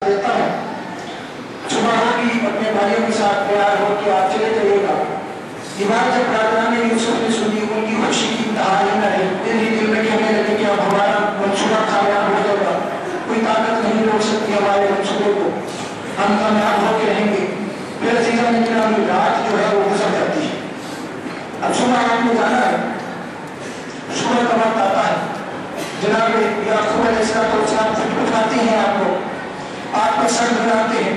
دیتا ہوں صبح ہوگی اپنے بھائیوں کے ساتھ تیار ہو کے آپ چلے جائیے گا. یہ بات جب برادران یوسف نے سنی ان کی خوشی کی انتہا ہی نہ رہی. دل ہی دل میں کہنے لگے کہ اب ہمارا منصوبہ کامیاب ہو جائے گا, کوئی طاقت نہیں روک سکتی ہمارے منصوبے کو, ہم کامیاب ہو کے رہیں گے. پھر عزیزہ نے کہا رات جو ہے وہ گزر جاتی ہے. اب صبح آپ کو جانا ہے, صبح کا وقت آتا ہے. جناب یعقوب علیہ السلام خود اٹھاتے ہیں آپ کو, آپ کا سر دھلاتے ہیں,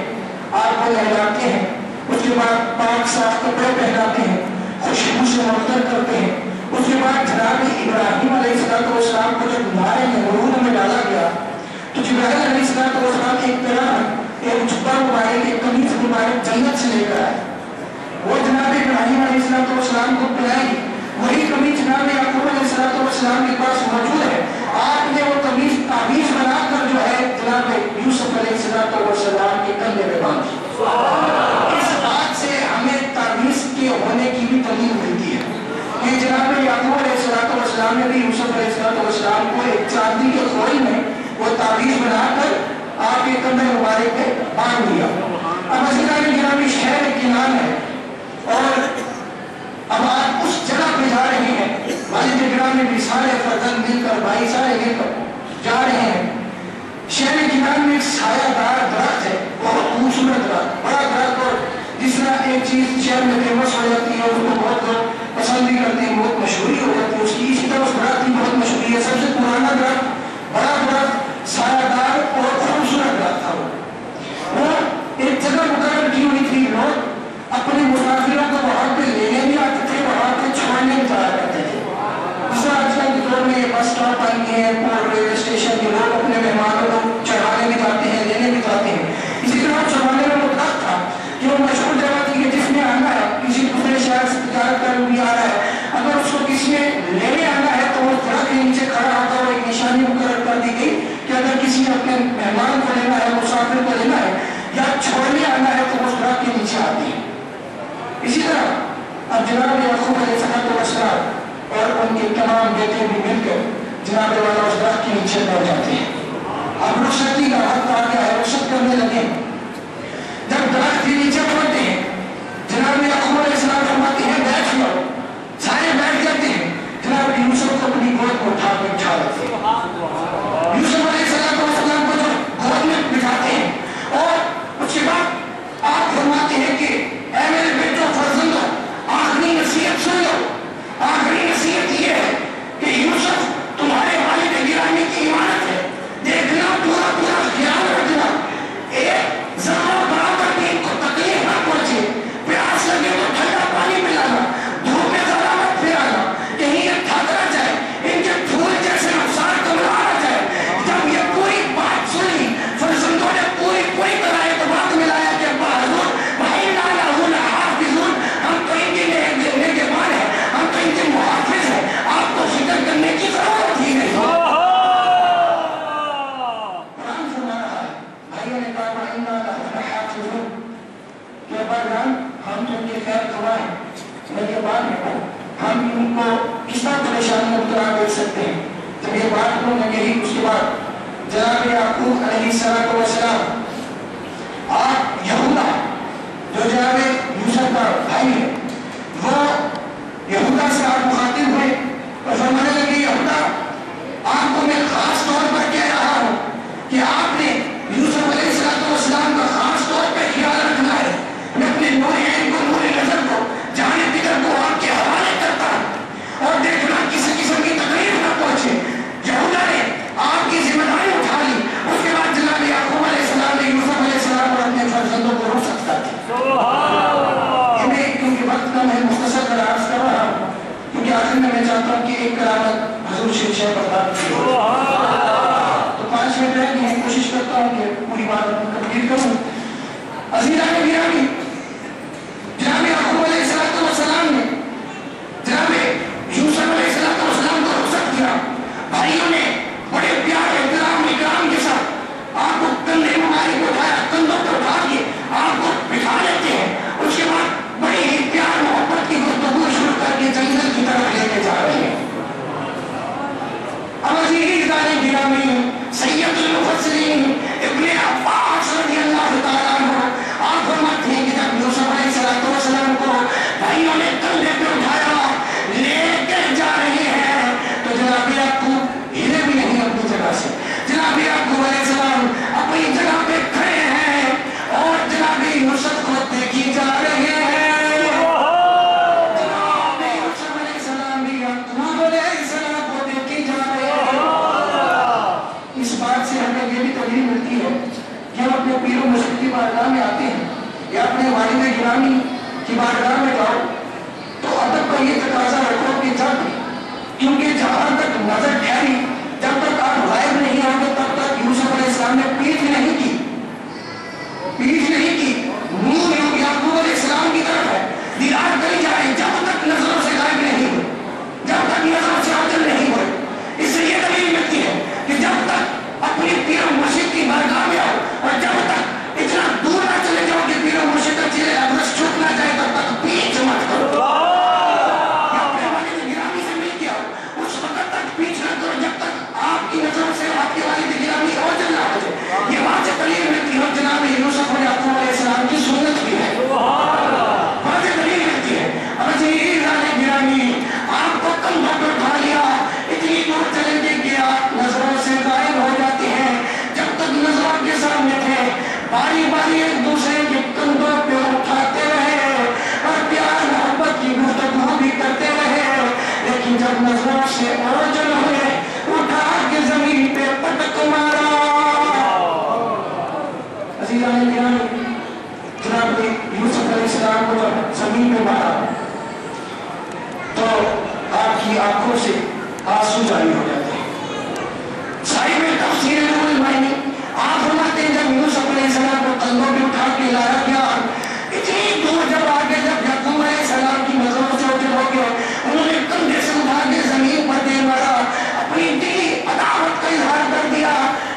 آپ کو نہلاتے ہیں, اس کے بعد پاک صاف کپڑے پہناتے ہیں, خوشبو سے معطر کرتے ہیں. اس کے بعد جناب ابراہیم علیہ السلام کو جب نارے نمرود میں ڈالا گیا تو جبرائیل علیہ السلام ایک طرح ایک جبہ مبارک, ایک قمیص مبارک جنت سے لے کر آئے. وہ جناب ابراہیم علیہ السلام کو پلائے, وہی قمیص جناب یعقوب علیہ السلام کے پاس موجود ہے. آپ نے وہ قمیص تعویذ بنا کر جو ہے جناب یوسف علیہ السلام کے کندھے میں باندھی. اس بات سے ہمیں تعویذ کے ہونے کی بھی دلیل ملتی ہے کہ جناب یعقوب علیہ السلام نے بھی یوسف علیہ السلام کو ایک چاندی کے خوئی میں وہ تعویذ بنا کر آپ کے کندھے مبارک پہ باندھ دیا. اب عزیزان گرامی شہر کنان ہے اور اب آپ اس جگہ پہ جا رہے ہیں, والد گرامی بھی سارے فرزند مل کر, بھائی سارے مل کر جا رہے ہیں. شہر کنان میں ایک سایہ دار درخت ہے, بہت خوبصورت درخت, بڑا درخت, اور جس طرح ایک چیز شہر میں فیمس ہو جاتی ہے اس کو بہت لوگ پسند بھی کرتے ہیں, بہت مشہوری ہو جاتی ہے اس کی, اسی طرح اس درخت کی بہت مشہوری ہے. سب سے پرانا درخت, بڑا درخت, سایہ دار اور خوبصورت درخت تھا. وہ ایک جگہ مقرر کی ہوئی تھی, لوگ اپنے مسافروں کو وہاں پہ لینے بھی آتے تھے, وہاں پہ چھوڑنے بھی جایا کرتے تھے. اس طرح آج کل کے دور میں بس اسٹاپ آئی ہیں, ایئرپورٹ, ریلوے اسٹیشن کے لوگ اپنے مہمانوں کو چڑھانے بھی جاتے ہیں, لینے بھی جاتے ہیں. اسی طرح زمانے میں وہ درخت تھا کہ وہ مشہور جگہ تھی کہ جس نے آنا ہے, کسی دوسرے شہر سے تجارت کر بھی آ رہا ہے, اگر اس کو کسی نے لینے آنا ہے تو وہ درخت کے نیچے کھڑا ہوتا ہے. ایک نشانی مقرر کر دی گئی کہ اگر کسی نے اپنے مہمان کو لینا ہے, مسافر کو لینا ہے یا چھوڑنے آنا ہے تو وہ درخت کے نیچے آتی ہے. اسی طرح اب جناب یعقوب علیہ السلام اور ان کے تمام بیٹے بھی مل کر جناب والا اس درخت کے نیچے بیٹھ جاتے ہیں. اب رخصتی کا وقت آ گیا ہے, رخصت کرنے لگے. جب درخت کے نیچے پڑتے ہیں جناب یعقوب علیہ السلام فرماتے ہیں بیٹھ جاؤ, سارے بیٹھ جاتے ہیں. جناب یوسف کو اپنی گود میں اٹھا کے بٹھا لیتے ہیں. یوسف علیہ السلام کو جو گود میں بٹھاتے ہیں اور اس کے بعد آپ فرماتے ہیں کہ اے میرے بیٹوں فرزندوں, آخری نصیحت سن لو. آخری نصیحت یہ ہے کہ یوسف تمہارے والد گرامی کی امانت ہے, دیکھنا پورا پورا خیال رکھنا, ایک ذرا برابر بھی ان کو تکلیف نہ پہنچے, پیاس لگے تو ٹھنڈا پانی پلانا, دھوپ میں ذرا مت پھرانا, کہیں یہ تھک نہ جائے, ان کے پھول جیسے نقصان کو نہ آ جائے. جب یہ پوری بات سنی فرزندوں نے پوری طرح اعتماد ملایا کہ بہادر بھائی لالا ہونا حافظون, ہم تو ان کے نگہبان ہیں, ہم تو ان کے محافظ ہیں, آپ کو فکر کرنے کی ضرورت ہی نہیں. قرآن فرما رہا ہے, بھائیوں نے کہا انا لنحن حافظون, کہ پروردگار ہم تو ان کے خیر خواہ ہیں, نگہبان ہیں, ہم ان کو کس طرح پریشانی مبتلا کر سکتے ہیں. جب یہ بات انہوں نے کہی اس کے بعد جناب یعقوب علیہ السلام, آپ یہودا جو جناب یوسف کا بھائی ہے, وہ یہودا سے آپ مخاطب ہوئے اور فرمانے لگے یہودا آپ کو میں خاص طور پر کہہ رہا ہوں کہ آپ نے یوسف علیہ السلام کا خاص طور پر خیال رکھنا ہے. میں اپنے نور عین کو, نور نظر کو, جان فکر کو آپ کے حوالے کرتا ہوں اور دیکھنا کسی قسم کی تکلیف نہ پہنچے. یہودا نے آپ کی ذمہ داری اٹھا لی. اس کے بعد جناب یعقوب علیہ السلام نے یوسف علیہ السلام اور اپنے فرزندوں کو روک سکتا تھا. کیونکہ وقت کم ہے, مختصر کر عرض کر رہا ہوں, کیونکہ آخر میں چاہتا ہوں کہ ایک کرامت حضور شیخ بردار کی ہو. تو 5 منٹ رہ گئے ہیں, کوشش کرتا ہوں کہ پوری بات کمپلیٹ کروں. عزیزان گرامی, جناب یعقوب علیہ السلام نے جناب یوسف علیہ السلام کو رخصت کیا. بھائیوں نے بڑے پیار احترام اکرام کے ساتھ آپ کو کندھے مبارک اٹھایا, کندھوں پر اٹھا کے آپ کو بٹھا لیتے ہیں. اس کے بعد بڑی ہی پیار محبت کی گفتگو شروع کر کے جنگل کی طرف لے کے جا رہے ہیں. اب عزیزان گرامی, سید المفسرین ابن عباس کی بارگاہ میں آتے ہیں یا اپنے والد گرامی کی بارگاہ میں جاؤ تو ادب کا یہ تقاضا رکھو کہ جب کیونکہ جہاں تک نظر ٹھہری جب تک آپ غائب نہیں ہوں گے تب تک یوسف علیہ السلام نے پیٹھ نہیں کی منہ یعقوب علیہ السلام کی طرف ہے دیدار کری جائے جب تک نظروں سے غائب نہیں ہوئے جب تک نظروں سے عاجل نہیں ہوئے اس سے یہ دلیل ملتی ہے کہ جب تک اپنی پیر و مرشد کی بارگاہ میں آؤ اور جب تک اتنا دور نہ چلے جاؤ کہ پیر و مرشد کا چہرے ابرس چھپ نہ جائے تب تک پیچھ مت کرو یا اپنے والد گرامی سے مل کے آؤ اس وقت تک پیچھ نہ کرو جب تک آپ کی نظروں سے آپ کے والد گرامی عاجل نہ ہو جائے یہ بات سے دلیل ملتی ہے جناب یوسف اور یعقوب علیہ السلام کی سنت بھی ہے بات سے دلیل ملتی ہے عزیز والد گرامی آپ کو کندھوں پر اٹھا لیا اتنی دور چلیں گے کہ آپ نظروں سے غائب ہو جاتے ہیں جب تک نظروں کے سامنے تھے باری باری ایک دوسرے کے کندھوں پہ اٹھاتے رہے اور پیار محبت کی گفتگو بھی کرتے رہے لیکن جب نظروں سے اوجھل ہوئے اٹھا کے زمین پہ پٹک مارا عزیزان گرامی جناب یوسف علیہ السلام کو جب زمین پہ مارا تو آپ کی آنکھوں سے آنسو جاری ہو جاتے ہیں صاحب تفسیر نور المعانی آپ فرماتے ہیں جب یوسف علیہ السلام کو کندھوں پہ اٹھا کے لایا گیا اتنی دور جب آگے جب یعقوب علیہ السلام کی نظروں سے اوجھل ہو گئے انہوں نے کندھے سے اٹھا کے زمین پر دے مارا اپنی دلی عداوت کا اظہار کر دیا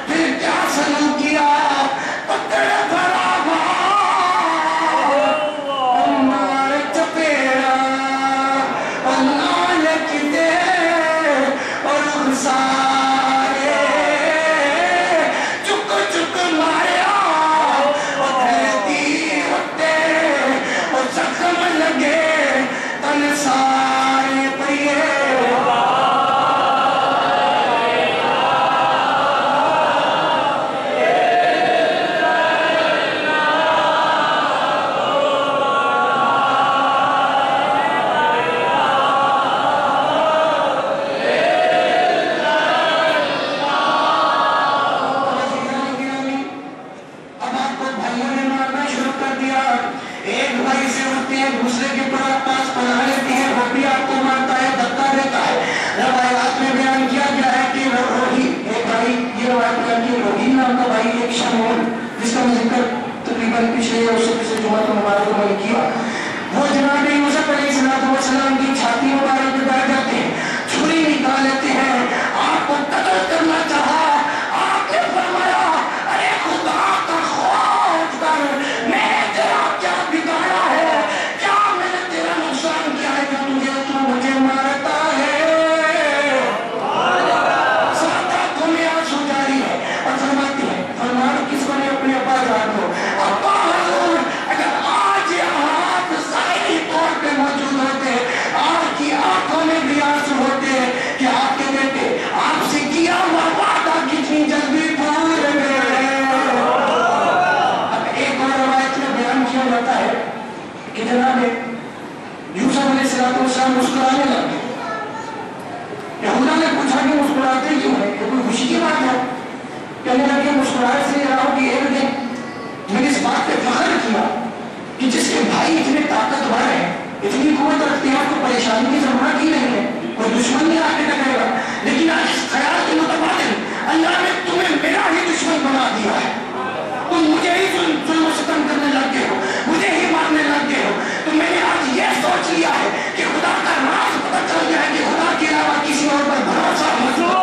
پھر کیا سلوک کیا پکڑ بھرا وہ جناب یوسف علیہ السلام کی چھاتی مبارک پہ بیٹھ جاتے ہیں چھری نکال لیتے ہیں آپ کو قتل کرنا چاہا آپ نے فرمایا ارے خدا کا خوف کر میں تیرا کیا بگاڑا ہے کیا میں نے تیرا نقصان کیا ہے کہ تو مجھے مارتا ہے ساتھ آنکھوں میں آنسو جاری ہے اور فرماتی ہے فرمانا کس کو نہیں اپنے ابا جان کو ابا حضور اگر آج آپ ظاہری طور پہ موجود ہوتے آپ کی آنکھوں میں بھی آنسو ہوتے کہ آپ کے بیٹے آپ سے کیا ہوا وعدہ کتنی جلدی پورا گئے. اب ایک اور روایت میں بیان کیا جاتا ہے کہ جناب یوسف علیہ السلام مسکرانے لگے. یہودا نے پوچھا کہ مسکراتے کیوں ہیں؟ یہ کوئی خوشی کی بات ہے؟ کہنے لگے مسکراہٹ سے یہ رہا کہ ایک دن میں نے اس بات پہ فخر کیا کہ جس کے بھائی اتنے طاقتور ہیں اتنی قوت رکھتے ہیں کو پریشانی کی ضرورت ہی نہیں ہے کوئی دشمن نہیں آگے ٹکرے گا لیکن آج اس خیال کے متبادل اللہ نے تمہیں میرا ہی دشمن بنا دیا ہے تم مجھے ہی ظلم و ستم کرنے لگ گئے ہو مجھے ہی مارنے لگ گئے ہو تو میں نے آج یہ سوچ لیا ہے کہ خدا کا راز پتہ چل گیا ہے کہ خدا کے علاوہ کسی اور پر بھروسہ مت کرو.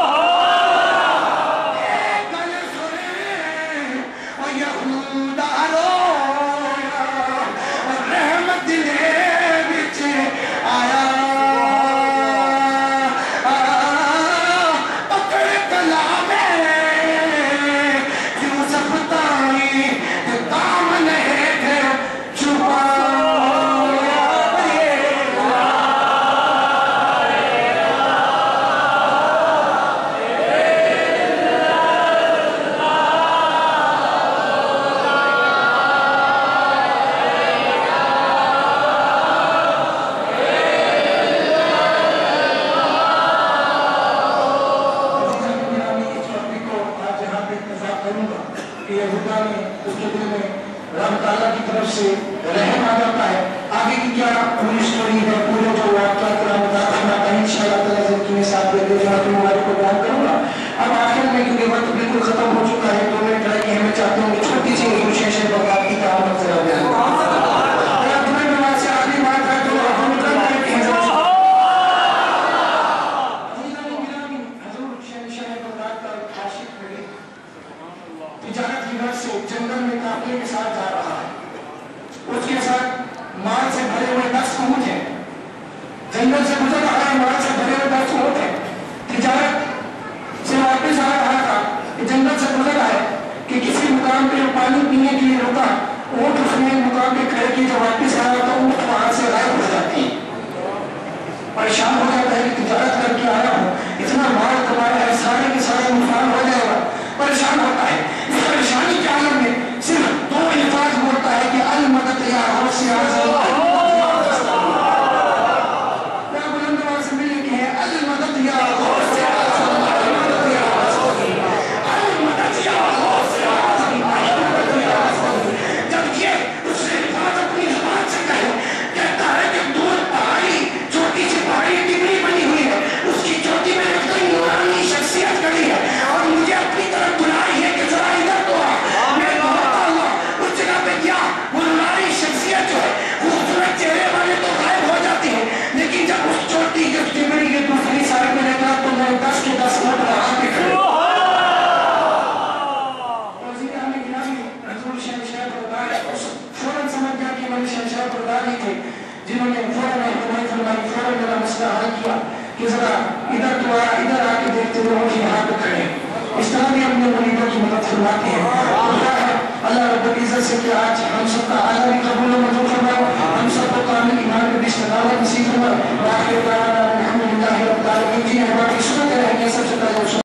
رب تعالیٰ کی طرف سے رحم آ جاتا ہے. آگے کی کیا پوری اسٹوری ہے, پورے جو واقعات کا مطالعہ ہے انشاءاللہ تعالیٰ زندگی میں ساتھ دے دے جو تمہارے کو بیان کروں گا. اب آخر میں کیونکہ وقت بالکل ختم ہو چکا ہے, 2 منٹ رہ گئے ہیں, میں چاہتا ہوں کہ چھوٹی سی روشن سے بغداد کی تعامل ذرا بیان کروں. اگر تمہیں نماز سے آخری بات ہے تو ہم کر رہے ہیں حضور شہنشاہ بغداد کا عاشق نبی تجارت کی غرض سے جنگل میں قافلے کے ساتھ جا رہا ہے. اس کے ساتھ مال سے بھرے ہوئے 10 اونٹ ہیں. جنگل سے گزر رہا ہے, مال سے بھرے ہوئے 10 اونٹ ہیں. تجارت سے واپس آ رہا تھا کہ جنگل سے گزر رہا ہے کہ کسی مقام پہ پانی پینے کے لیے رکا. اونٹ اس نے مقام پہ کھڑے کی, جب واپس آیا تو اونٹ وہاں سے غائب ہو جاتی ہے. پریشان ہو جاتا ہے کہ تجارت کر کے آیا ہوں, اتنا مال کمایا ہے, سارے کے سارے نقصان ہو جائے گا. پریشان ہوتا ہے. اس پریشانی کے عالم میں صرف 2 الفاظ بولتا ہے کہ المدد یا غوث اعظم. کیا بلند آواز سے ملے کہ ہے المدد یا غوث اعظم, المدد یا غوث اعظم, المدد یا غوث. جب یہ اس نے الفاظ اپنی زبان سے کہے, کہتا ہے کہ دور پہاڑی چھوٹی سی پہاڑی ٹکڑی بنی ہوئی ہے, اس کی چوٹی میں ایک کوئی نورانی شخصیت کھڑی ہے اور مجھے اپنی طرف بلائی ہے کہ ذرا ادھر تو آ. میں دوڑتا ہوا اس جگہ پہ گیا. وہ نورانی شخصیت جو ہے خوبصورت چہرے والے تو غائب ہو جاتی ہے, لیکن جب اس چوٹی کے ٹکڑی کے دوسری سائڈ میں رہتا تو میں 10 کے 10 اونٹ وہاں پہ کھڑے. فوراً سمجھ گیا کہ میں شہنشاہ بغداد ہی تھے, جنہوں نے فوراً احتمائی فرمائی, فوراً میرا مسئلہ حل کیا کہ ذرا ادھر تو آ, ادھر آ کے دیکھتے ہوئے وہ یہاں پہ کھڑے. اس طرح بھی اپنے مریدوں کی مدد فرماتے ہیں. خدا ہے اللہ رب العزت سے کہ آج ہم سب کا اعلیٰ بھی قبول و منظور فرماؤ, ہم سب کو کامل ایمان میں بھی استقامت نصیب فرماؤ. باقی الحمدللہ رب العالمین.